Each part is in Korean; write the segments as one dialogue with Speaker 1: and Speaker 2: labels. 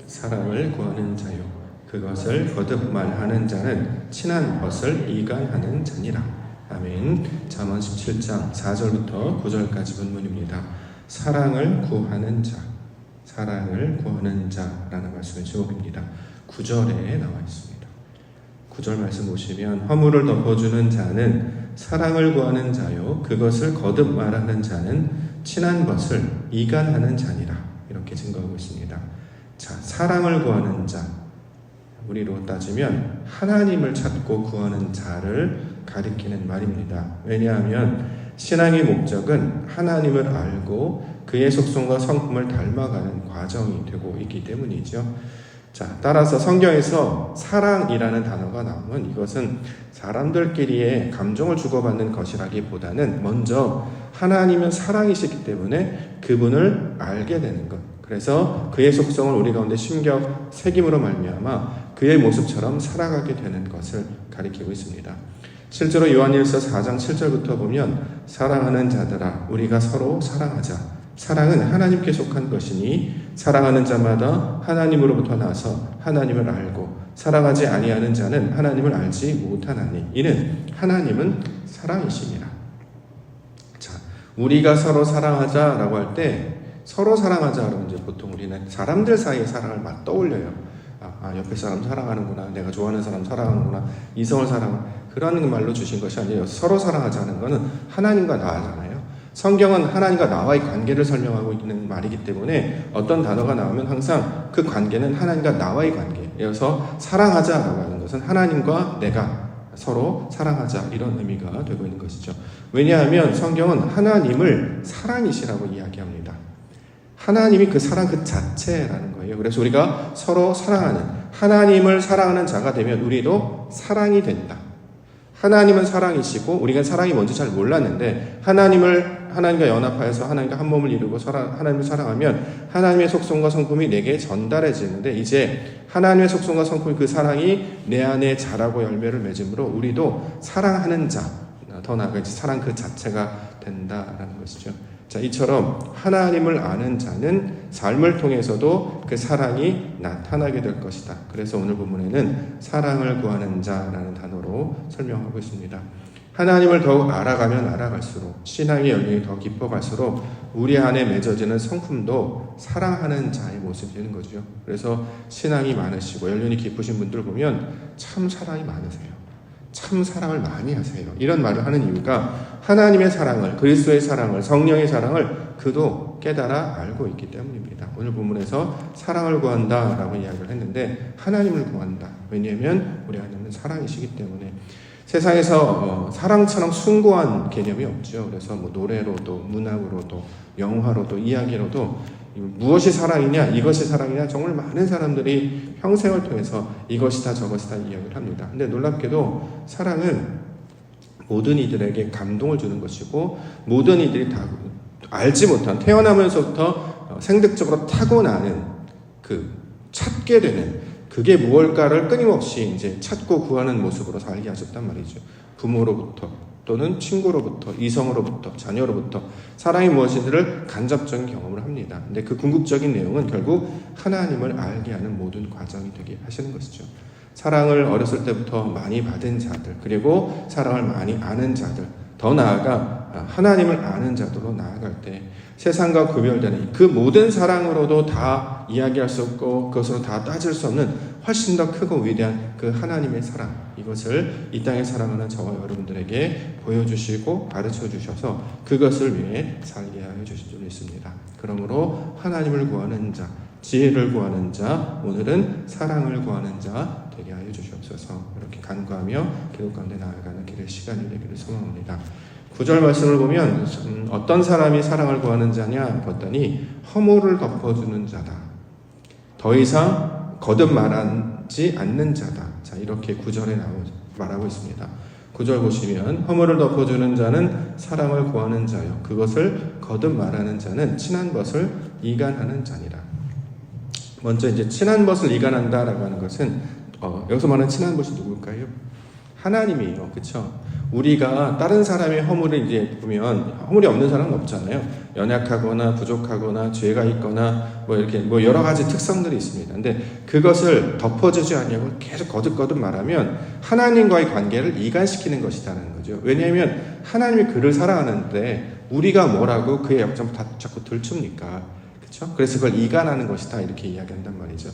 Speaker 1: 사랑을 구하는 자요 그것을 거듭 말하는 자는 친한 것을 이간하는 자니라. 아멘. 잠언 17장 4절부터 9절까지 본문입니다. 사랑을 구하는 자, 사랑을 구하는 자라는 말씀의 제목입니다. 9절에 나와 있습니다. 9절 말씀 보시면 허물을 덮어주는 자는 사랑을 구하는 자요 그것을 거듭 말하는 자는 친한 것을 이간하는 자니라. 이렇게 증거하고 있습니다. 자, 사랑을 구하는 자, 우리로 따지면 하나님을 찾고 구하는 자를 가리키는 말입니다. 왜냐하면 신앙의 목적은 하나님을 알고 그의 속성과 성품을 닮아가는 과정이 되고 있기 때문이죠. 자, 따라서 성경에서 사랑이라는 단어가 나오면 이것은 사람들끼리의 감정을 주고받는 것이라기보다는 먼저 하나님은 사랑이시기 때문에 그분을 알게 되는 것. 그래서 그의 속성을 우리 가운데 심겨 새김으로 말미암아 그의 모습처럼 살아가게 되는 것을 가리키고 있습니다. 실제로 요한일서 4장 7절부터 보면 사랑하는 자들아 우리가 서로 사랑하자. 사랑은 하나님께 속한 것이니 사랑하는 자마다 하나님으로부터 나서 하나님을 알고 사랑하지 아니하는 자는 하나님을 알지 못하나니 이는 하나님은 사랑이시니라. 자, 우리가 서로 사랑하자라고 할 때 서로 사랑하자 그러면 이제 보통 우리는 사람들 사이의 사랑을 막 떠올려요. 옆에 사람 사랑하는구나, 내가 좋아하는 사람 사랑하는구나, 이성을 사랑하는 그런 말로 주신 것이 아니에요. 서로 사랑하자는 것은 하나님과 나잖아요. 성경은 하나님과 나와의 관계를 설명하고 있는 말이기 때문에 어떤 단어가 나오면 항상 그 관계는 하나님과 나와의 관계여서 사랑하자라고 하는 것은 하나님과 내가 서로 사랑하자 이런 의미가 되고 있는 것이죠. 왜냐하면 성경은 하나님을 사랑이시라고 이야기합니다. 하나님이 그 사랑 그 자체라는 거예요. 그래서 우리가 서로 사랑하는, 하나님을 사랑하는 자가 되면 우리도 사랑이 된다. 하나님은 사랑이시고 우리가 사랑이 뭔지 잘 몰랐는데 하나님과 연합하여서 하나님과 한 몸을 이루고 하나님을 사랑하면 하나님의 속성과 성품이 내게 전달해지는데 이제 하나님의 속성과 성품이 그 사랑이 내 안에 자라고 열매를 맺음으로 우리도 사랑하는 자, 더 나아가 사랑 그 자체가 된다라는 것이죠. 자, 이처럼 하나님을 아는 자는 삶을 통해서도 그 사랑이 나타나게 될 것이다. 그래서 오늘 본문에는 사랑을 구하는 자라는 단어로 설명하고 있습니다. 하나님을 더욱 알아가면 알아갈수록 신앙의 연륜이 더 깊어갈수록 우리 안에 맺어지는 성품도 사랑하는 자의 모습이 되는 거죠. 그래서 신앙이 많으시고 연륜이 깊으신 분들 보면 참 사랑이 많으세요. 참 사랑을 많이 하세요. 이런 말을 하는 이유가 하나님의 사랑을, 그리스도의 사랑을, 성령의 사랑을 그도 깨달아 알고 있기 때문입니다. 오늘 본문에서 사랑을 구한다라고 이야기를 했는데 하나님을 구한다. 왜냐하면 우리 하나님은 사랑이시기 때문에 세상에서 사랑처럼 숭고한 개념이 없죠. 그래서 노래로도 문학으로도 영화로도 이야기로도 무엇이 사랑이냐, 이것이 사랑이냐 정말 많은 사람들이 평생을 통해서 이것이다 저것이다 이야기를 합니다. 근데 놀랍게도 사랑은 모든 이들에게 감동을 주는 것이고 모든 이들이 다 알지 못한 태어나면서부터 생득적으로 타고나는 그 찾게 되는 그게 무엇일까를 끊임없이 이제 찾고 구하는 모습으로 살게 하셨단 말이죠. 부모로부터 또는 친구로부터, 이성으로부터, 자녀로부터 사랑이 무엇인지를 간접적인 경험을 합니다. 근데 그 궁극적인 내용은 결국 하나님을 알게 하는 모든 과정이 되게 하시는 것이죠. 사랑을 어렸을 때부터 많이 받은 자들, 그리고 사랑을 많이 아는 자들, 더 나아가 하나님을 아는 자들로 나아갈 때 세상과 구별되는 그 모든 사랑으로도 다 이야기할 수 없고 그것으로 다 따질 수 없는 훨씬 더 크고 위대한 그 하나님의 사랑, 이것을 이 땅에 사랑하는 저와 여러분들에게 보여주시고 가르쳐 주셔서 그것을 위해 살게 하여 주신 줄 믿습니다. 그러므로 하나님을 구하는 자, 지혜를 구하는 자, 오늘은 사랑을 구하는 자 되게 하여 주시옵소서. 이렇게 간구하며 기도 가운데 나아가는 길의 시간이 되기를 소망합니다. 9절 말씀을 보면 어떤 사람이 사랑을 구하는 자냐 봤더니 허물을 덮어주는 자다. 더 이상 거듭 말하지 않는 자다. 자, 이렇게 9절에 말하고 있습니다. 9절 보시면 허물을 덮어주는 자는 사랑을 구하는 자요 그것을 거듭 말하는 자는 친한 것을 이간하는 자니라. 먼저 이제 친한 것을 이간한다라고 하는 것은 여기서 말하는 친한 것이 누굴까요? 하나님이에요. 그렇죠? 우리가 다른 사람의 허물을 이제 보면 허물이 없는 사람은 없잖아요. 연약하거나 부족하거나 죄가 있거나 뭐 이렇게 뭐 여러 가지 특성들이 있습니다. 근데 그것을 덮어주지 않냐고 계속 거듭거듭 말하면 하나님과의 관계를 이간시키는 것이라는 거죠. 왜냐하면 하나님이 그를 사랑하는데 우리가 뭐라고 그의 약점을 다 자꾸 들춥니까? 그렇죠? 그래서 그걸 이간하는 것이다 이렇게 이야기한단 말이죠.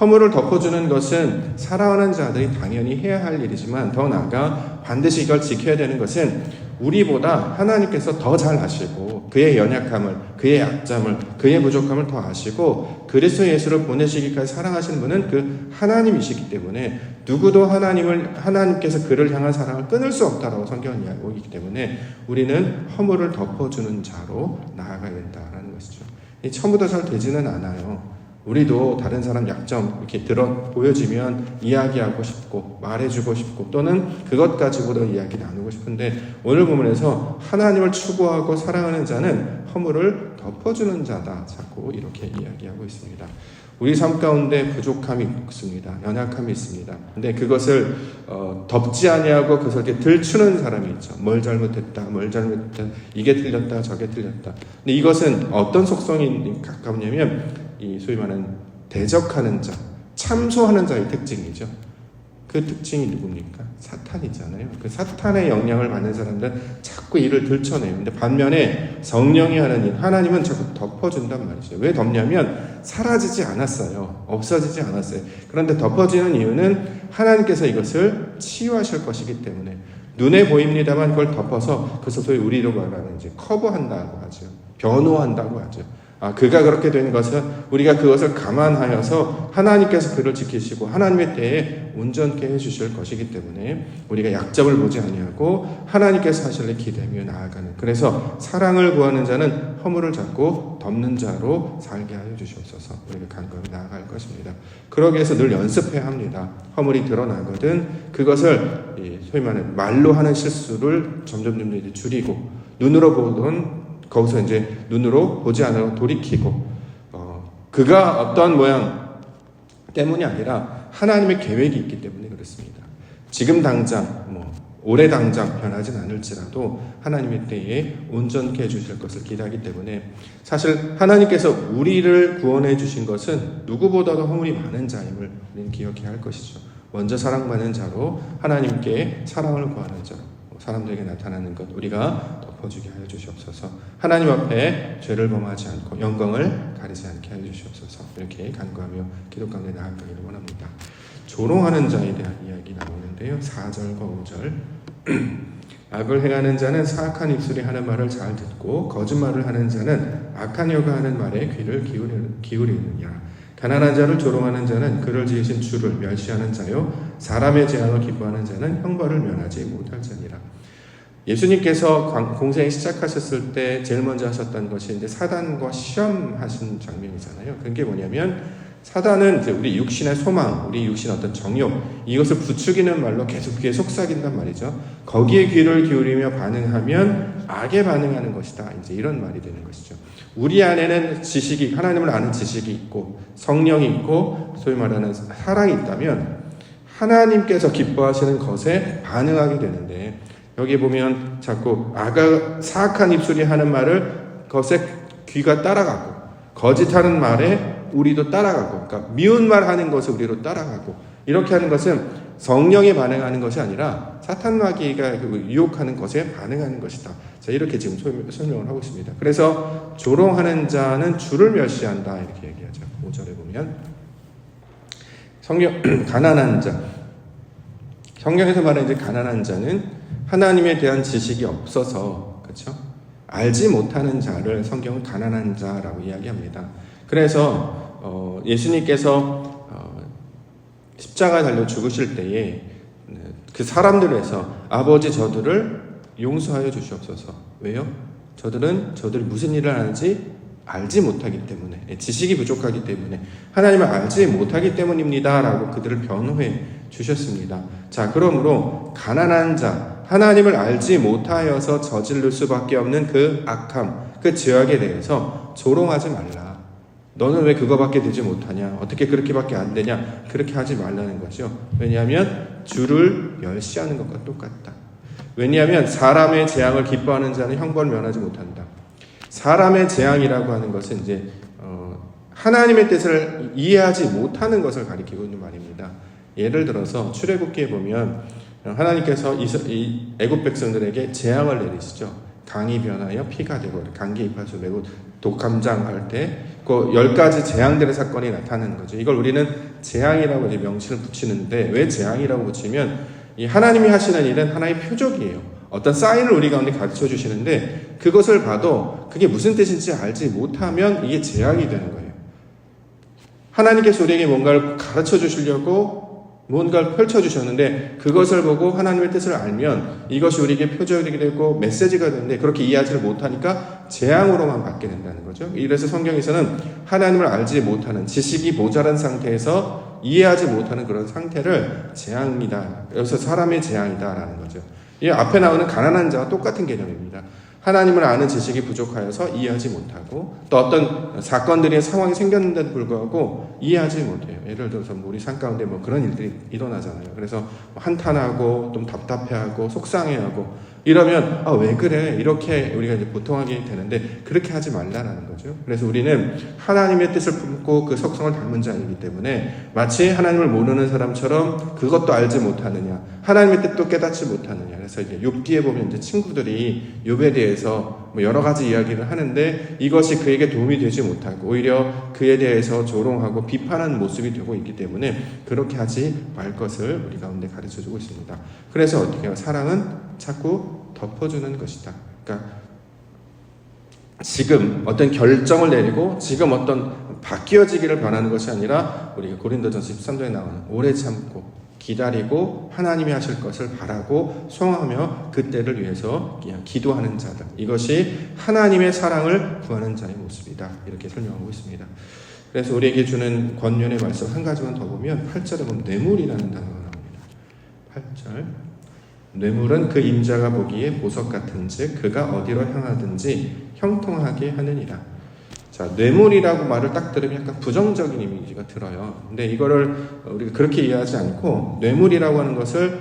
Speaker 1: 허물을 덮어주는 것은 사랑하는 자들이 당연히 해야 할 일이지만 더 나아가 반드시 이걸 지켜야 되는 것은 우리보다 하나님께서 더 잘 아시고 그의 연약함을, 그의 약점을, 그의 부족함을 더 아시고 그리스도 예수를 보내시기까지 사랑하시는 분은 그 하나님이시기 때문에 누구도 하나님께서 그를 향한 사랑을 끊을 수 없다라고 성경은 이야기하기 때문에 우리는 허물을 덮어주는 자로 나아가야 된다라는 것이죠. 처음부터 잘 되지는 않아요. 우리도 다른 사람 약점 이렇게 보여지면 이야기하고 싶고 말해주고 싶고 또는 그것 가지고도 이야기 나누고 싶은데 오늘 본문에서 하나님을 추구하고 사랑하는 자는 허물을 덮어주는 자다 자꾸 이렇게 이야기하고 있습니다. 우리 삶 가운데 부족함이 있습니다. 연약함이 있습니다. 근데 그것을 덮지 아니하고 그것을 이렇게 들추는 사람이 있죠. 뭘 잘못했다, 이게 틀렸다, 저게 틀렸다. 근데 이것은 어떤 속성이 가깝냐면 이 소위 말하는 대적하는 자, 참소하는 자의 특징이죠. 그 특징이 누굽니까? 사탄이잖아요. 그 사탄의 영향을 받는 사람들은 자꾸 이를 들춰내요. 근데 반면에 성령이 하는 일, 하나님은 자꾸 덮어준단 말이죠. 왜 덮냐면 사라지지 않았어요. 없어지지 않았어요. 그런데 덮어지는 이유는 하나님께서 이것을 치유하실 것이기 때문에 눈에 보입니다만 그걸 덮어서 그것을 소위 우리로 말하는 이제 커버한다고 하죠. 변호한다고 하죠. 그가 그렇게 된 것은 우리가 그것을 감안하여서 하나님께서 그를 지키시고 하나님의 때에 온전케 해주실 것이기 때문에 우리가 약점을 보지 아니하고 하나님께서 하실 일 기대며 나아가는 그래서 사랑을 구하는 자는 허물을 잡고 덮는 자로 살게 하여 주시옵소서. 우리가 간구하며 나아갈 것입니다. 그러기 위해서 늘 연습해야 합니다. 허물이 드러나거든 그것을 소위 말하는 말로 하는 실수를 점점 이제 줄이고 눈으로 보던 거기서 이제 눈으로 보지 않으러 돌이키고 그가 어떤 모양 때문이 아니라 하나님의 계획이 있기 때문에 그렇습니다. 지금 당장 올해 당장 변하진 않을지라도 하나님의 때에 온전케 해주실 것을 기대하기 때문에 사실 하나님께서 우리를 구원해 주신 것은 누구보다도 허물이 많은 자임을 우리는 기억해야 할 것이죠. 먼저 사랑받는 자로 하나님께 사랑을 구하는 자로 사람들에게 나타나는 것 우리가 덮어주게 하여 주시옵소서. 하나님 앞에 죄를 범하지 않고 영광을 가리지 않게 하여 주시옵소서. 이렇게 간구하며 기도 가운데 나아가기를 원합니다. 조롱하는 자에 대한 이야기 나오는데요. 4절과 5절 악을 행하는 자는 사악한 입술이 하는 말을 잘 듣고 거짓말을 하는 자는 악한 여가 하는 말에 귀를 기울이느냐. 가난한 자를 조롱하는 자는 그를 지으신 주를 멸시하는 자요 사람의 재앙을 기뻐하는 자는 형벌을 면하지 못할 자니라. 예수님께서 공생 시작하셨을 때 제일 먼저 하셨던 것이 이제 사단과 시험하신 장면이잖아요. 그게 뭐냐면 사단은 이제 우리 육신의 소망, 우리 육신의 어떤 정욕 이것을 부추기는 말로 계속 귀에 속삭인단 말이죠. 거기에 귀를 기울이며 반응하면 악에 반응하는 것이다. 이제 이런 말이 되는 것이죠. 우리 안에는 지식이 하나님을 아는 지식이 있고 성령이 있고 소위 말하는 사랑이 있다면 하나님께서 기뻐하시는 것에 반응하게 되는데 여기 보면 자꾸 사악한 입술이 하는 말을 그것에 귀가 따라가고 거짓하는 말에 우리도 따라가고 그러니까 미운 말 하는 것을 우리로 따라가고 이렇게 하는 것은 성령에 반응하는 것이 아니라 사탄 마귀가 유혹하는 것에 반응하는 것이다. 자, 이렇게 지금 설명을 하고 있습니다. 그래서 조롱하는 자는 주를 멸시한다 이렇게 얘기하죠. 5절에 보면 가난한 자 성경에서 말하는 이제 가난한 자는 하나님에 대한 지식이 없어서 그렇죠? 알지 못하는 자를 성경은 가난한 자라고 이야기합니다. 그래서 예수님께서 십자가에 달려 죽으실 때에 그 사람들에서 아버지 저들을 용서하여 주시옵소서. 왜요? 저들이 무슨 일을 하는지 알지 못하기 때문에 지식이 부족하기 때문에 하나님을 알지 못하기 때문입니다 라고 그들을 변호해 주셨습니다. 자, 그러므로 가난한 자 하나님을 알지 못하여서 저지를 수밖에 없는 그 악함, 그 죄악에 대해서 조롱하지 말라. 너는 왜 그거밖에 되지 못하냐? 어떻게 그렇게밖에 안 되냐? 그렇게 하지 말라는 거죠. 왜냐하면 주를 멸시하는 것과 똑같다. 왜냐하면 사람의 재앙을 기뻐하는 자는 형벌 면하지 못한다. 사람의 재앙이라고 하는 것은 이제 하나님의 뜻을 이해하지 못하는 것을 가리키고 있는 말입니다. 예를 들어서 출애굽기에 보면 하나님께서 이 애굽 백성들에게 재앙을 내리시죠. 강이 변하여 피가 되고 감기 이파수 메고 독감장할 때 그 10가지 재앙들의 사건이 나타나는 거죠. 이걸 우리는 재앙이라고 이제 명칭을 붙이는데, 왜 재앙이라고 붙이면 이 하나님이 하시는 일은 하나의 표적이에요. 어떤 사인을 우리 가운데 가르쳐 주시는데 그것을 봐도 그게 무슨 뜻인지 알지 못하면 이게 재앙이 되는 거예요. 하나님께서 우리에게 뭔가를 가르쳐 주시려고 뭔가를 펼쳐주셨는데 그것을 보고 하나님의 뜻을 알면 이것이 우리에게 표적이 되고 메시지가 되는데 그렇게 이해하지를 못하니까 재앙으로만 받게 된다는 거죠. 이래서 성경에서는 하나님을 알지 못하는, 지식이 모자란 상태에서 이해하지 못하는 그런 상태를 재앙이다, 여기서 사람의 재앙이다라는 거죠. 이 앞에 나오는 가난한 자와 똑같은 개념입니다. 하나님을 아는 지식이 부족하여서 이해하지 못하고, 또 어떤 사건들이 상황이 생겼는데도 불구하고 이해하지 못해요. 예를 들어서 우리 삶 가운데 그런 일들이 일어나잖아요. 그래서 한탄하고 좀 답답해하고 속상해하고 이러면 왜 그래? 이렇게 우리가 이제 보통하게 되는데 그렇게 하지 말라라는 거죠. 그래서 우리는 하나님의 뜻을 품고 그 속성을 닮은 자이기 때문에 마치 하나님을 모르는 사람처럼 그것도 알지 못하느냐, 하나님의 뜻도 깨닫지 못하느냐. 그래서 이제 욥기에 보면 이제 친구들이 욥에 대해서 여러 가지 이야기를 하는데 이것이 그에게 도움이 되지 못하고 오히려 그에 대해서 조롱하고 비판하는 모습이 되고 있기 때문에 그렇게 하지 말 것을 우리 가운데 가르쳐주고 있습니다. 그래서 어떻게 해요? 사랑은 자꾸 덮어주는 것이다. 그러니까 지금 어떤 결정을 내리고 지금 어떤 바뀌어지기를 바라는 것이 아니라 우리가 고린도전서 13장에 나오는 오래 참고 기다리고 하나님이 하실 것을 바라고 소망하며 그때를 위해서 그냥 기도하는 자들, 이것이 하나님의 사랑을 구하는 자의 모습이다, 이렇게 설명하고 있습니다. 그래서 우리에게 주는 권면의 말씀 한 가지만 더 보면 8절에 보면 뇌물이라는 단어가 나옵니다. 8절, 뇌물은 그 임자가 보기에 보석 같은즉 그가 어디로 향하든지 형통하게 하느니라. 자, 뇌물이라고 말을 딱 들으면 약간 부정적인 이미지가 들어요. 근데 이거를 우리가 그렇게 이해하지 않고, 뇌물이라고 하는 것을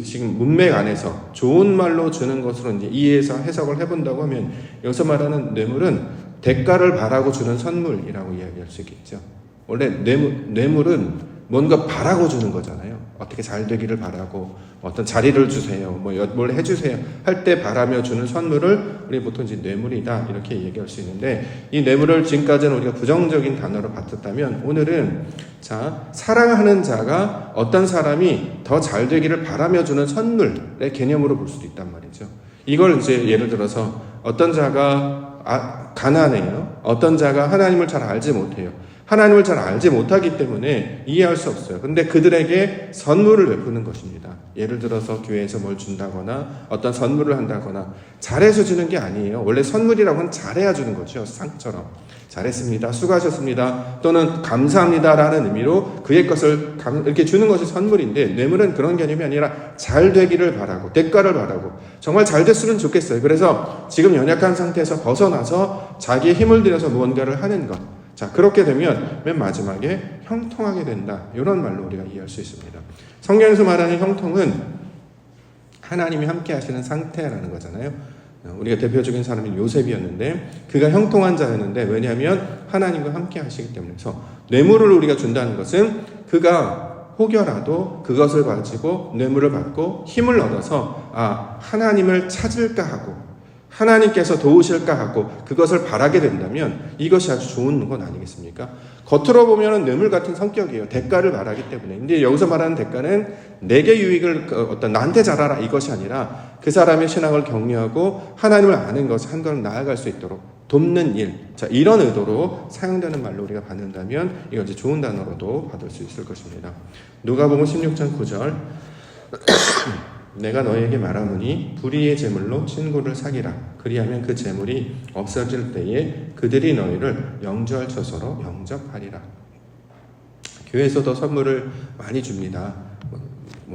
Speaker 1: 지금 문맥 안에서 좋은 말로 주는 것으로 이제 이해해서 해석을 해본다고 하면, 여기서 말하는 뇌물은 대가를 바라고 주는 선물이라고 이야기할 수 있겠죠. 원래 뇌물은 뭔가 바라고 주는 거잖아요. 어떻게 잘 되기를 바라고, 어떤 자리를 주세요, 뭘 해주세요 할 때 바라며 주는 선물을 우리 보통 이제 뇌물이다, 이렇게 얘기할 수 있는데, 이 뇌물을 지금까지는 우리가 부정적인 단어로 봤었다면 오늘은 사랑하는 자가 어떤 사람이 더 잘 되기를 바라며 주는 선물의 개념으로 볼 수도 있단 말이죠. 이걸 이제 예를 들어서 어떤 자가 가난해요. 어떤 자가 하나님을 잘 알지 못해요. 하나님을 잘 알지 못하기 때문에 이해할 수 없어요. 근데 그들에게 선물을 베푸는 것입니다. 예를 들어서 교회에서 뭘 준다거나 어떤 선물을 한다거나, 잘해서 주는 게 아니에요. 원래 선물이라고 하면 잘해야 주는 거죠. 상처럼 잘했습니다, 수고하셨습니다, 또는 감사합니다라는 의미로 그의 것을 이렇게 주는 것이 선물인데, 뇌물은 그런 개념이 아니라 잘 되기를 바라고 대가를 바라고 정말 잘 됐으면 좋겠어요. 그래서 지금 연약한 상태에서 벗어나서 자기의 힘을 들여서 무언가를 하는 것, 자, 그렇게 되면 맨 마지막에 형통하게 된다, 이런 말로 우리가 이해할 수 있습니다. 성경에서 말하는 형통은 하나님이 함께 하시는 상태라는 거잖아요. 우리가 대표적인 사람이 요셉이었는데 그가 형통한 자였는데, 왜냐하면 하나님과 함께 하시기 때문에. 그래서 뇌물을 우리가 준다는 것은 그가 혹여라도 그것을 가지고 뇌물을 받고 힘을 얻어서 하나님을 찾을까 하고 하나님께서 도우실까 하고 그것을 바라게 된다면 이것이 아주 좋은 건 아니겠습니까? 겉으로 보면 뇌물 같은 성격이에요. 대가를 바라기 때문에. 근데 여기서 말하는 대가는 내게 유익을 나한테 잘하라, 이것이 아니라 그 사람의 신앙을 격려하고 하나님을 아는 것을 한 걸음 나아갈 수 있도록 돕는 일. 자, 이런 의도로 사용되는 말로 우리가 받는다면 이거 이제 좋은 단어로도 받을 수 있을 것입니다. 누가복음 16장 9절. 내가 너에게 말하노니 불의의 제물로 친구를 사귀라. 그리하면 그 제물이 없어질 때에 그들이 너희를 영주할 처소로 영접하리라. 교회에서도 선물을 많이 줍니다.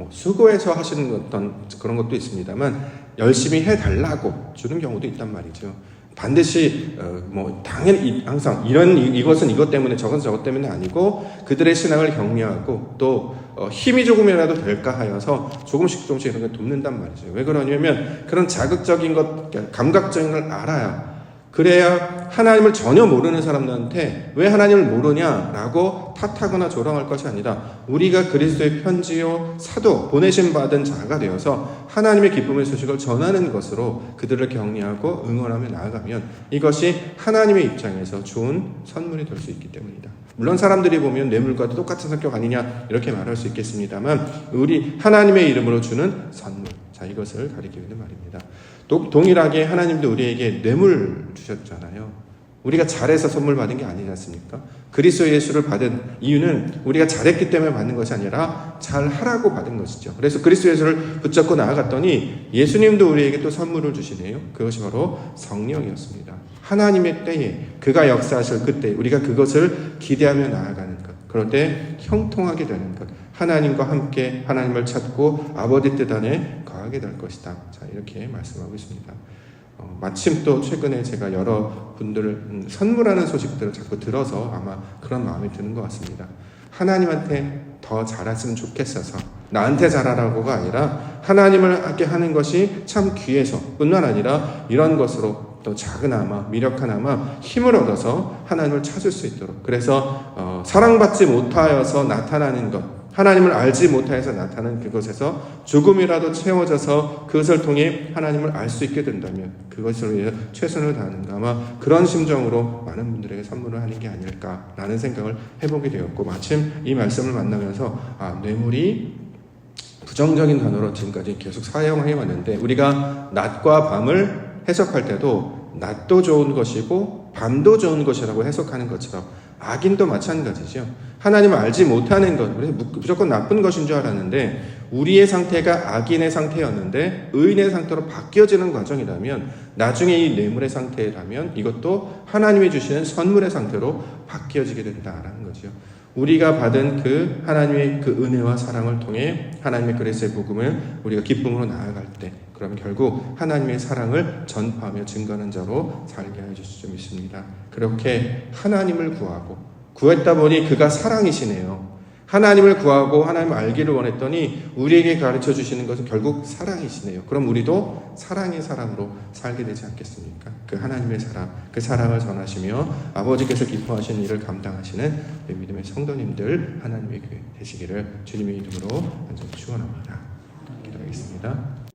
Speaker 1: 수고해서 하시는 어떤 그런 것도 있습니다만 열심히 해달라고 주는 경우도 있단 말이죠. 반드시 뭐 당연히 항상 이것은 이것 때문에 저것은 저것 때문에 아니고 그들의 신앙을 격려하고 또 힘이 조금이라도 될까 하여서 조금씩 이런 걸 돕는단 말이죠. 왜 그러냐면 그런 자극적인 것, 감각적인 걸 알아야, 그래야 하나님을 전혀 모르는 사람들한테 왜 하나님을 모르냐라고 탓하거나 조롱할 것이 아니라 우리가 그리스도의 편지요 사도, 보내심 받은 자가 되어서 하나님의 기쁨의 소식을 전하는 것으로 그들을 격려하고 응원하며 나아가면 이것이 하나님의 입장에서 좋은 선물이 될 수 있기 때문이다. 물론 사람들이 보면 뇌물과도 똑같은 성격 아니냐 이렇게 말할 수 있겠습니다만 우리 하나님의 이름으로 주는 선물, 자 이것을 가리키고 있는 말입니다. 또 동일하게 하나님도 우리에게 뇌물 주셨잖아요. 우리가 잘해서 선물 받은 게 아니지 않습니까? 그리스도 예수를 받은 이유는 우리가 잘했기 때문에 받는 것이 아니라 잘하라고 받은 것이죠. 그래서 그리스도 예수를 붙잡고 나아갔더니 예수님도 우리에게 또 선물을 주시네요. 그것이 바로 성령이었습니다. 하나님의 때에 그가 역사하실 그때 우리가 그것을 기대하며 나아가는 것, 그럴 때 형통하게 되는 것, 하나님과 함께 하나님을 찾고 아버지 뜻 안에 거하게 될 것이다. 자, 이렇게 말씀하고 있습니다. 마침 또 최근에 제가 여러 분들을 선물하는 소식들을 자꾸 들어서 아마 그런 마음이 드는 것 같습니다. 하나님한테 더 잘했으면 좋겠어서 나한테 잘하라고가 아니라 하나님을 하게 하는 것이 참 귀해서 뿐만 아니라 이런 것으로 또 작은아마 미력하나마 힘을 얻어서 하나님을 찾을 수 있도록, 그래서 사랑받지 못하여서 나타나는 것, 하나님을 알지 못하여서 나타나는 그것에서 조금이라도 채워져서 그것을 통해 하나님을 알 수 있게 된다면 그것을 위해 최선을 다하는가, 아마 그런 심정으로 많은 분들에게 선물을 하는 게 아닐까라는 생각을 해보게 되었고, 마침 이 말씀을 만나면서 뇌물이 부정적인 단어로 지금까지 계속 사용해 왔는데 우리가 낮과 밤을 해석할 때도 낮도 좋은 것이고 밤도 좋은 것이라고 해석하는 것처럼 악인도 마찬가지죠. 하나님을 알지 못하는 것, 무조건 나쁜 것인 줄 알았는데 우리의 상태가 악인의 상태였는데 의인의 상태로 바뀌어지는 과정이라면 나중에 이 뇌물의 상태라면 이것도 하나님이 주시는 선물의 상태로 바뀌어지게 된다라는 거죠. 우리가 받은 그 하나님의 그 은혜와 사랑을 통해 하나님의 그리스도의 복음을 우리가 기쁨으로 나아갈 때 그러면 결국 하나님의 사랑을 전파하며 증거하는 자로 살게 하여 주실 줄 믿습니다. 그렇게 하나님을 구했다 보니 그가 사랑이시네요. 하나님을 구하고 하나님을 알기를 원했더니 우리에게 가르쳐 주시는 것은 결국 사랑이시네요. 그럼 우리도 사랑의 사람으로 살게 되지 않겠습니까? 그 하나님의 사랑, 그 사랑을 전하시며 아버지께서 기뻐하시는 일을 감당하시는 믿음의 성도님들 하나님의 교회 되시기를 주님의 이름으로 완전히 축원합니다. 기도하겠습니다.